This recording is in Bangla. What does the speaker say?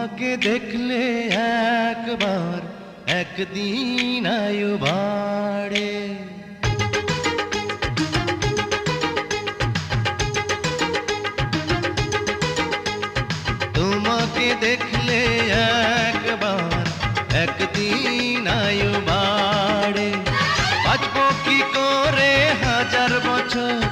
তোমাকে দেখলে একবার একদিন আয়ু বাড়ে। তোমাকে দেখলে একবার একদিন আয়ু বাড়ে। বাঁচবো কি করে 1000 বছর